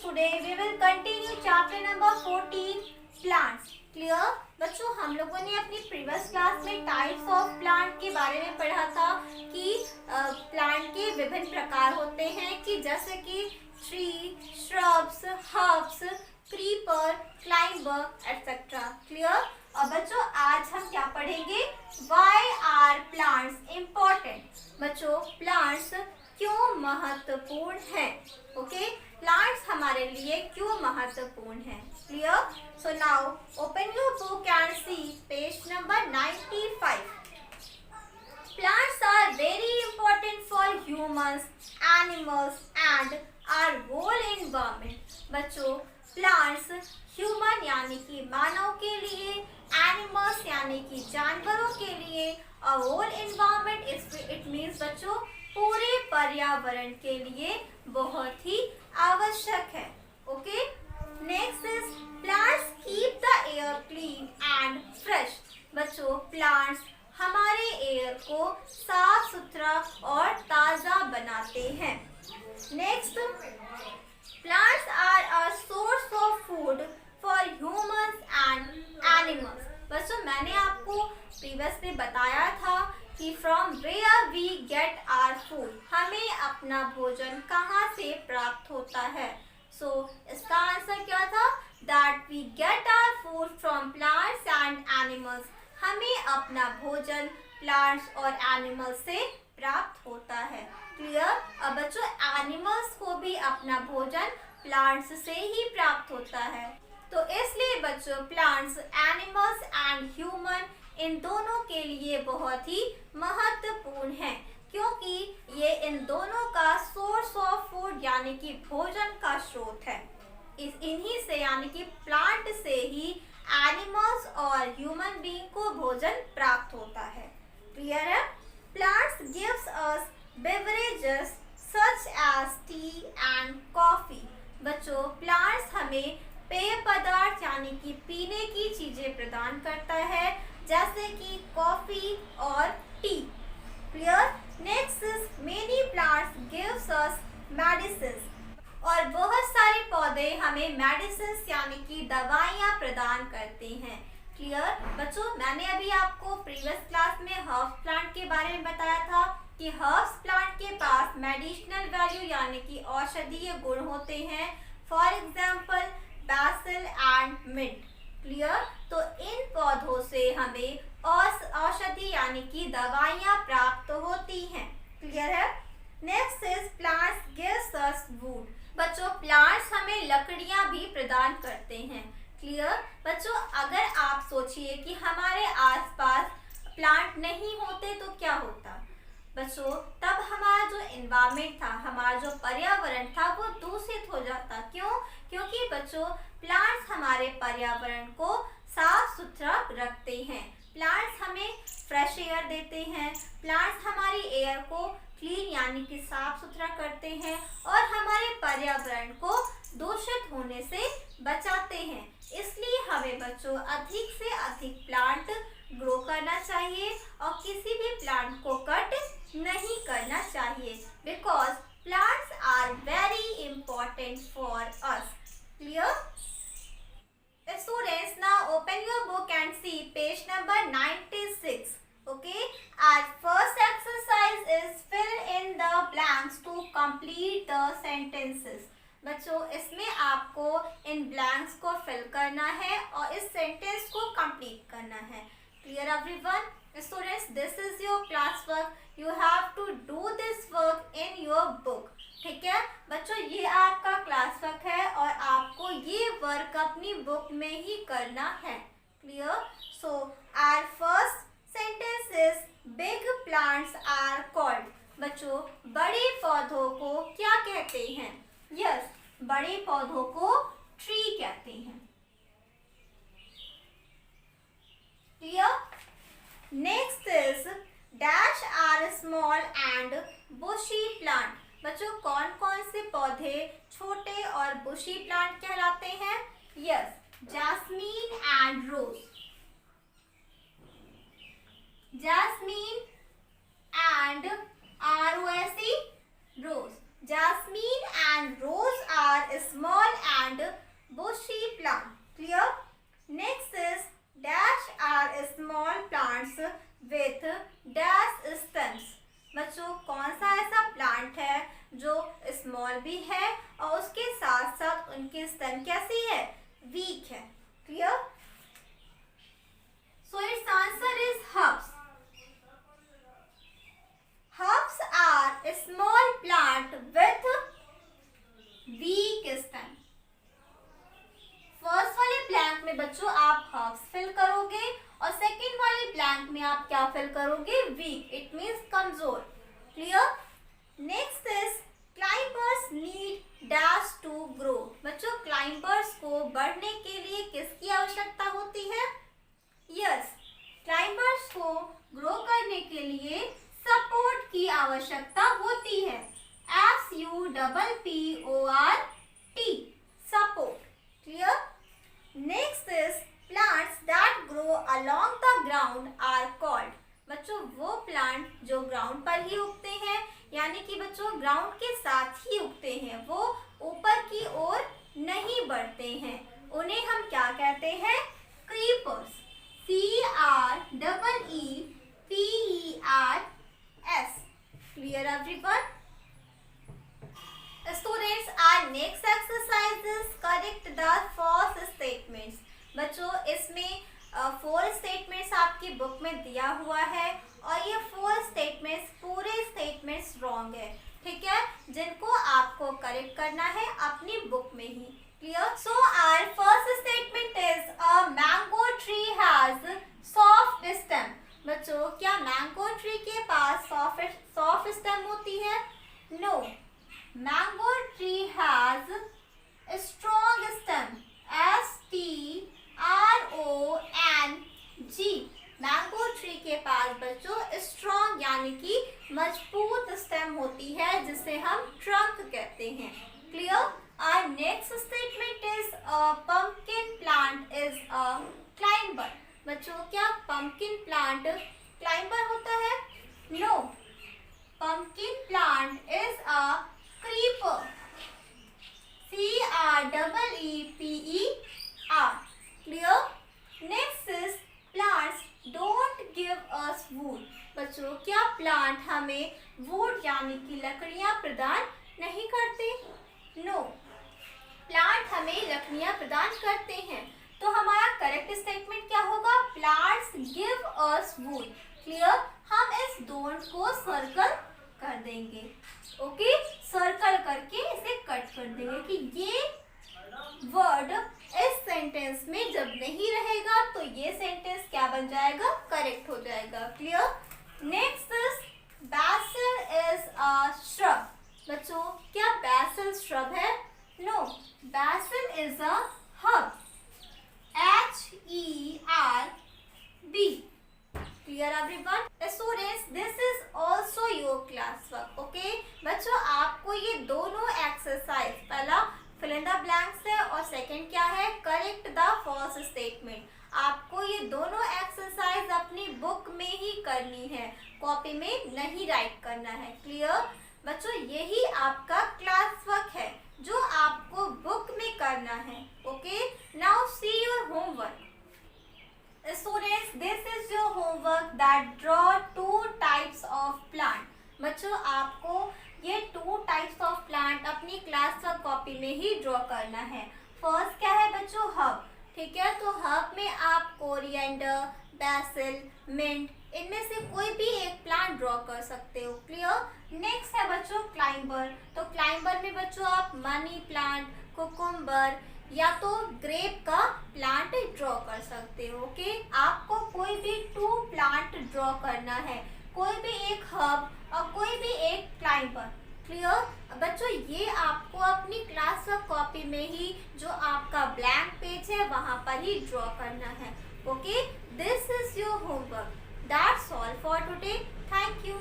today we will continue chapter number 14 plants. Clear? बच्चों हम लोगों ने अपनी प्रीवियस क्लास में टाइप्स ऑफ प्लांट के बारे में पढ़ा था कि प्लांट के विभिन्न प्रकार होते हैं कि जैसे कि tree, shrubs, herbs, creeper, climber etcetera. Clear? और बच्चों आज हम क्या पढ़ेंगे? Why are plants important? बच्चों प्लांट्स क्यों महत्वपूर्ण है? ओके, प्लांट्स हमारे लिए क्यों महत्वपूर्ण है? Clear? So now open your book and see page number 95. Plants are very important for humans, animals and our whole environment. बच्चों प्लांट्स ह्यूमन यानी कि मानव के लिए, एनिमल्स यानी कि जानवरों के लिए और होल एनवायरनमेंट इट मीन्स बच्चों पूरे पर्यावरण के लिए बहुत ही आवश्यक है. Okay, next is plants keep the air clean and fresh. बच्चों प्लांट्स हमारे एयर को साफ सुथरा और ताज़ा बनाते हैं. Next, plants are a source of food for humans and animals. बच्चों मैंने आपको प्रीवियस में बताया था कि from where we get our food, हमें अपना भोजन कहाँ से प्राप्त होता है. सो इसका आंसर क्या था? That we get our food from plants and animals. हमें अपना भोजन प्लांट्स और एनिमल्स से प्राप्त होता है. क्लियर? अब बच्चों एनिमल्स को भी अपना भोजन प्लांट्स से ही प्राप्त होता है. तो इसलिए बच्चों plants, animals and human in दोनों के लिए बहुत ही महत्वपूर्ण है क्योंकि ये इन दोनों का सोर्स ऑफ फूड यानी कि भोजन का स्रोत है. इन्हीं से यानी कि प्लांट से ही एनिमल्स और ह्यूमन बीइंग को भोजन प्राप्त होता है. क्लियर है? Plants gives us beverages such as tea and coffee. बच्चों प्लांट्स हमें पेय पदार्थ यानी कि पीने की चीजें प्रदान करता है जैसे कि कॉफी और T. Clear? Next is many plants gives us medicines. और बहुत सारे पौधे हमें मेडिसिन्स यानी कि दवाइयाँ प्रदान करते हैं. क्लियर? बच्चों मैंने अभी आपको प्रीवियस क्लास में हर्ब्स प्लांट के बारे में बताया था कि हर्ब्स प्लांट के पास मेडिसिनल वैल्यू यानी कि औषधीय गुण होते हैं. For example basil and mint. Clear? तो इन पौधों से हमें औषधि यानी कि दवाइयाँ प्राप्त होती हैं. क्लियर है? Next is plants gives us would. बच्चों प्लांट्स हमें लकड़ियाँ भी प्रदान करते हैं. क्लियर? बच्चों अगर आप सोचिए कि हमारे आसपास प्लांट नहीं होते तो क्या होता? बच्चों तब हमारा जो एनवायरनमेंट था, हमारा जो पर्यावरण था वो दूषित हो जाता. क्यों? क्योंकि बच्चों प्लांट्स हमारे पर्यावरण को साफ सुथरा रखते हैं. प्लांट्स हमें फ्रेश एयर देते हैं. प्लांट्स हमारी एयर को क्लीन यानी कि साफ सुथरा करते हैं और हमारे पर्यावरण को दूषित होने से बचाते हैं. इसलिए हमें बच्चों अधिक से अधिक प्लांट ग्रो करना चाहिए और किसी भी प्लांट को कट नहीं करना चाहिए because plants are very important for us. Clear? Students, now open your book and see page number 96. Okay, our first exercise is fill in the blanks to complete the sentences. बच्चों इसमें आपको इन blanks को fill करना है और इस sentence को complete करना है. Clear everyone? Students this is your class work. You have to do this work in your book. ठीक है बच्चों, ये आपका क्लास वर्क है और आपको ये वर्क अपनी बुक में ही करना है. Clear? So our first sentence is big plants are called. बच्चों बड़े पौधों को क्या कहते हैं? यस, बड़े पौधों को ट्री कहते हैं. Clear? Next is dash are small and bushy plant. बच्चों कौन कौन से पौधे छोटे और बुशी प्लांट कहलाते हैं? Yes, jasmine and rose. Jasmine and ROSE rose. Jasmine and rose are small and bushy plant. Clear? Next is dash are small plants with dash stems. बच्चों कौन सा ऐसा प्लांट है जो स्मॉल भी है और उसके साथ साथ उनकी स्टेम कैसी है? वीक है. Clear? So its answer is herbs. Herbs are a small plant with weak stem. First वाले ब्लैंक में बच्चों आप हर्ब्स फिल करोगे और सेकंड वाले ब्लैंक में आप क्या फिल करोगे? वीक. इट मींस कमजोर. Clear? Next is climbers need dash to grow. बच्चों क्लाइंबर्स को बढ़ने के लिए किसकी आवश्यकता होती है? यस, क्लाइंबर्स को ग्रो करने के लिए सपोर्ट की आवश्यकता होती है. SUPPORT. Support. Clear? Next is plants that grow along the ground are called. बच्चों वो प्लांट जो ग्राउंड पर ही उगते हैं, यानी कि बच्चों ग्राउंड के साथ ही उगते हैं, वो ऊपर की ओर नहीं बढ़ते हैं, उन्हें हम क्या कहते हैं? Creepers. CREEPERS. Clear everyone? Students, our next exercise is correct the false statements. बच्चों इसमें 4 स्टेटमेंट्स आपकी बुक में दिया हुआ है और ये 4 स्टेटमेंट्स पूरे स्टेटमेंट्स रॉन्ग है. ठीक है, जिनको आपको करेक्ट करना है अपनी बुक में ही. Clear? So our first statement is a mango tree has soft stem. बच्चों क्या मैंगो ट्री के पास सॉफ्ट स्टेम होती है? No. Mango tree has a strong stem. STRONG. Mango tree के पास बच्चों स्ट्रॉन्ग यानी कि मजबूत स्टेम होती है जिसे हम ट्रंक कहते हैं. Clear? Our next statement is a pumpkin plant is a climber. बच्चों क्या pumpkin plant climber होता है? No. Pumpkin plant is a creeper. CREEPER. Clear? Next is plants don't give us wood. बच्चों क्या प्लांट हमें would यानी कि लकड़ियां प्रदान नहीं करते? नो. प्लांट हमें लकड़ियां प्रदान करते हैं. तो हमारा करेक्ट स्टेटमेंट क्या होगा? Plants give us would. Clear? हम इस डोंट को सर्कल कर देंगे. ओके, सर्कल करके इसे कट कर देंगे कि ये वर्ड इस सेंटेंस में जब नहीं रहेगा तो ये सेंटेंस क्या बन जाएगा? करेक्ट हो जाएगा. Clear? Next is basil is a shrub. बच्चों क्या basil shrub है? No. basil is a herb. HERB. Clear everyone? Students, this is also your class work. Okay? बच्चों आपको ये दोनों एक्सरसाइज, पहला fill in the blanks है और सेकंड क्या है? Correct the false statement. आपको ये दोनों एक्सरसाइज अपनी बुक में ही करनी है, कॉपी में नहीं राइट करना है. क्लियर? बच्चों यही आपका क्लास वर्क है जो आपको बुक में करना है. Okay, now see your homework. Students, this is your homework that draw 2 types of plant. बच्चों आपको ये 2 टाइप्स ऑफ प्लांट अपनी क्लास वर्क कॉपी में ही ड्रॉ करना है. फर्स्ट क्या है बच्चों? हर्ब. ठीक है, तो हर्ब में आप कोरिएंडर, बेसिल, मिंट, इनमें से कोई भी एक प्लांट ड्रॉ कर सकते हो. क्लियर? नेक्स्ट है बच्चों क्लाइंबर. तो क्लाइंबर में बच्चों आप मनी प्लांट, कुकुम्बर या तो ग्रेप का प्लांट ड्रॉ कर सकते हो. ओके, आपको कोई भी 2 प्लांट ड्रॉ करना है, कोई भी एक हर्ब और कोई भी एक क्लाइंबर. क्लियर? बच्चों ये आपको अपनी क्लास वर्क कॉपी में ही जो आपका ब्लैंक पेज है वहां पर ही ड्रॉ करना है. Okay, this is your homework. That's all for today. Thank you.